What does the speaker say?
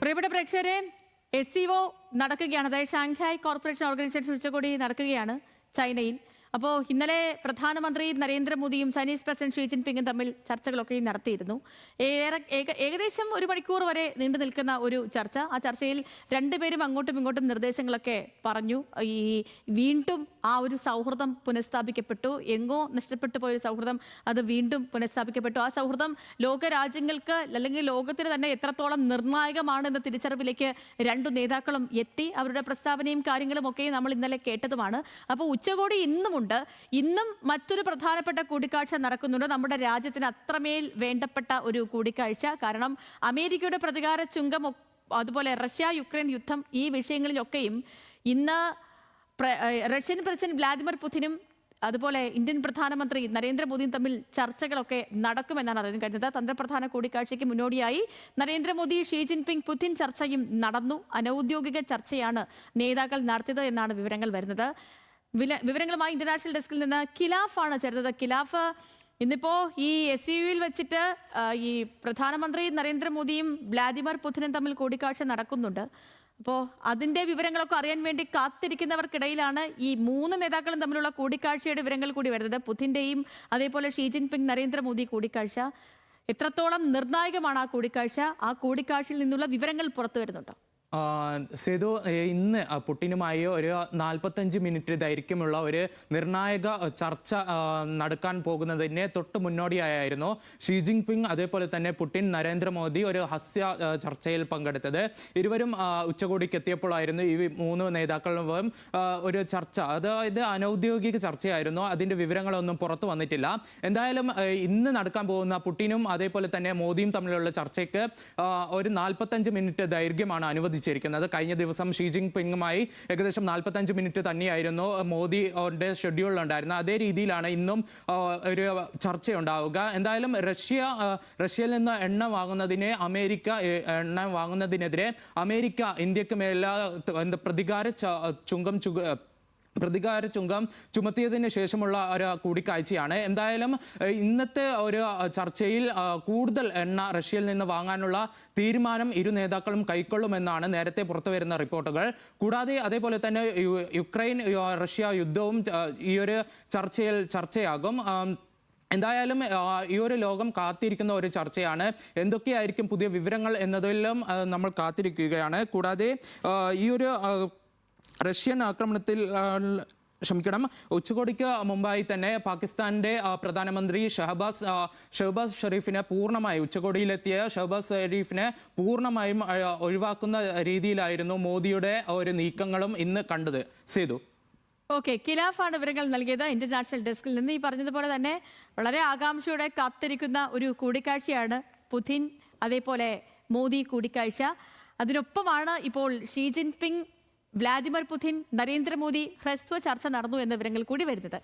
പ്രിയപ്പെട്ട പ്രേക്ഷകരെ, SCO നടക്കുകയാണ്. അതായത് ഷാങ്ഹായ് കോർപ്പറേഷൻ ഓർഗനൈസേഷൻ ഉച്ചകോടി നടക്കുകയാണ് ചൈനയിൽ. അപ്പോൾ ഇന്നലെ പ്രധാനമന്ത്രി നരേന്ദ്രമോദിയും ചൈനീസ് പ്രസിഡന്റ് ഷീ ജിൻപിങ്ങും തമ്മിൽ ചർച്ചകളൊക്കെ നടത്തിയിരുന്നു. ഏകദേശം 1 മണിക്കൂർ വരെ നീണ്ടു നിൽക്കുന്ന ഒരു ചർച്ച. ആ ചർച്ചയിൽ രണ്ടുപേരും അങ്ങോട്ടും ഇങ്ങോട്ടും നിർദ്ദേശങ്ങളൊക്കെ പറഞ്ഞു. ഈ വീണ്ടും ആ ഒരു സൗഹൃദം പുനഃസ്ഥാപിക്കപ്പെട്ടു. എങ്ങോ നഷ്ടപ്പെട്ടു പോയൊരു സൗഹൃദം അത് വീണ്ടും പുനഃസ്ഥാപിക്കപ്പെട്ടു. ആ സൗഹൃദം ലോകരാജ്യങ്ങൾക്ക് അല്ലെങ്കിൽ ലോകത്തിന് തന്നെ എത്രത്തോളം നിർണായകമാണെന്ന തിരിച്ചറിവിലേക്ക് രണ്ടു നേതാക്കളും എത്തി. അവരുടെ പ്രസ്താവനയും കാര്യങ്ങളും ഒക്കെ നമ്മൾ ഇന്നലെ കേട്ടതുമാണ്. അപ്പോൾ ഉച്ചകോടി ഇന്നും മറ്റൊരു പ്രധാനപ്പെട്ട കൂടിക്കാഴ്ച നടക്കുന്നുണ്ട്. നമ്മുടെ രാജ്യത്തിന് അത്രമേൽ വേണ്ടപ്പെട്ട ഒരു കൂടിക്കാഴ്ച. കാരണം അമേരിക്കയുടെ പ്രതികാര ചുങ്കം, അതുപോലെ റഷ്യ യുക്രൈൻ യുദ്ധം, ഈ വിഷയങ്ങളിലൊക്കെയും ഇന്ന് റഷ്യൻ പ്രസിഡന്റ് വ്ളാദിമിർ പുടിനും അതുപോലെ ഇന്ത്യൻ പ്രധാനമന്ത്രി നരേന്ദ്രമോദിയും തമ്മിൽ ചർച്ചകളൊക്കെ നടക്കുമെന്നാണ് അറിയാൻ കഴിഞ്ഞത്. തന്ത്രപ്രധാന കൂടിക്കാഴ്ചയ്ക്ക് മുന്നോടിയായി നരേന്ദ്രമോദി, ഷീ ജിൻപിങ്, പുടിൻ ചർച്ചയും നടന്നു. അനൌദ്യോഗിക ചർച്ചയാണ് നേതാക്കൾ നടത്തിയത് എന്നാണ് വിവരങ്ങൾ വരുന്നത്. വിവരങ്ങളുമായി ഇന്റർനാഷണൽ ഡെസ്കിൽ നിന്ന് ഖിലാഫാണ് ചേർന്നത്. ഖിലാഫ്, ഇന്നിപ്പോ ഈ SCOയിൽ വെച്ചിട്ട് ഈ പ്രധാനമന്ത്രി നരേന്ദ്രമോദിയും വ്ളാദിമിർ പുടിനും തമ്മിൽ കൂടിക്കാഴ്ച നടക്കുന്നുണ്ട്. അപ്പോൾ അതിന്റെ വിവരങ്ങളൊക്കെ അറിയാൻ വേണ്ടി കാത്തിരിക്കുന്നവർക്കിടയിലാണ് ഈ 3 നേതാക്കളും തമ്മിലുള്ള കൂടിക്കാഴ്ചയുടെ വിവരങ്ങൾ കൂടി വരുന്നത്. പുടിന്റെയും അതേപോലെ ഷീ ജിൻപിങ് നരേന്ദ്രമോദി കൂടിക്കാഴ്ച എത്രത്തോളം നിർണായകമാണ് ആ കൂടിക്കാഴ്ച? ആ കൂടിക്കാഴ്ചയിൽ നിന്നുള്ള വിവരങ്ങൾ പുറത്തു വരുന്നുണ്ടോ? സേതു, ഇന്ന് പുടിനുമായി ഒരു 45 മിനിറ്റ് ദൈർഘ്യമുള്ള ഒരു നിർണായക ചർച്ച നടക്കാൻ പോകുന്നതിന് തൊട്ട് മുന്നോടിയായിരുന്നു ഷീ ജിൻപിങ് അതേപോലെ തന്നെ പുടിൻ, നരേന്ദ്രമോദി ഒരു ഹസ്യ ചർച്ചയിൽ പങ്കെടുത്തത്. ഇരുവരും ഉച്ചകോടിക്ക് എത്തിയപ്പോഴായിരുന്നു ഈ 3 നേതാക്കളും ഒരു ചർച്ച, അതായത് അനൗദ്യോഗിക ചർച്ചയായിരുന്നു. അതിൻ്റെ വിവരങ്ങളൊന്നും പുറത്തു വന്നിട്ടില്ല. എന്തായാലും ഇന്ന് നടക്കാൻ പോകുന്ന പുടിനും അതേപോലെ തന്നെ മോദിയും തമ്മിലുള്ള ചർച്ചയ്ക്ക് ഒരു 45 മിനിറ്റ് ദൈർഘ്യമാണ് അനുവദിച്ചത്. കഴിഞ്ഞ ദിവസം ഷീ ജിൻപിങ്ങുമായി ഏകദേശം 45 മിനിറ്റ് തന്നെയായിരുന്നു മോദിയുടെ ഷെഡ്യൂൾ ഉണ്ടായിരുന്നത്. അതേ രീതിയിലാണ് ഇന്നും ഒരു ചർച്ചയുണ്ടാവുക. എന്തായാലും റഷ്യയിൽ നിന്ന് എണ്ണ വാങ്ങുന്നതിനെതിരെ അമേരിക്ക ഇന്ത്യക്ക് മേലെ പ്രതികാര ചുങ്കം ചുമത്തിയതിന് ശേഷമുള്ള ഒരു കൂടിക്കാഴ്ചയാണ്. എന്തായാലും ഇന്നത്തെ ഒരു ചർച്ചയിൽ കൂടുതൽ എണ്ണ റഷ്യയിൽ നിന്ന് വാങ്ങാനുള്ള തീരുമാനം ഇരു നേതാക്കളും കൈക്കൊള്ളുമെന്നാണ് നേരത്തെ പുറത്തുവരുന്ന റിപ്പോർട്ടുകൾ. കൂടാതെ അതേപോലെ തന്നെ യുക്രൈൻ റഷ്യ യുദ്ധവും ഈ ഒരു ചർച്ചയിൽ ചർച്ചയാകും. എന്തായാലും ഈ ഒരു ലോകം കാത്തിരിക്കുന്ന ഒരു ചർച്ചയാണ്. എന്തൊക്കെയായിരിക്കും പുതിയ വിവരങ്ങൾ എന്നതിലും നമ്മൾ കാത്തിരിക്കുകയാണ്. കൂടാതെ ഈ ഒരു റഷ്യൻ ആക്രമണത്തിൽ ഉച്ചകോടിക്ക് മുമ്പായി തന്നെ പാകിസ്ഥാന്റെ പ്രധാനമന്ത്രി ഷഹബാസ് ഷെരീഫിനെ ഉച്ചകോടിയിലെത്തിയ ഷഹബാസ് ഷെരീഫിനെ പൂർണ്ണമായും ഒഴിവാക്കുന്ന രീതിയിലായിരുന്നു മോദിയുടെ ഒരു നീക്കങ്ങളും ഇന്ന് കണ്ടത്. സേതു, ഓക്കെ, ഖിലാഫാണ് വിവരങ്ങൾ നൽകിയത് ഇന്റർനാഷണൽ ഡെസ്കിൽ നിന്ന്. ഈ പറഞ്ഞതുപോലെ തന്നെ വളരെ ആകാംക്ഷയോടെ കാത്തിരിക്കുന്ന ഒരു കൂടിക്കാഴ്ചയാണ് പുടിൻ അതേപോലെ മോദി കൂടിക്കാഴ്ച. അതിനൊപ്പമാണ് ഇപ്പോൾ Xi Jinping, Vladimir Putin, Narendra Modi ഹ്രസ്വ ചർച്ച നടന്നു എന്ന വിവരങ്ങൾ കൂടി വരുന്നത്.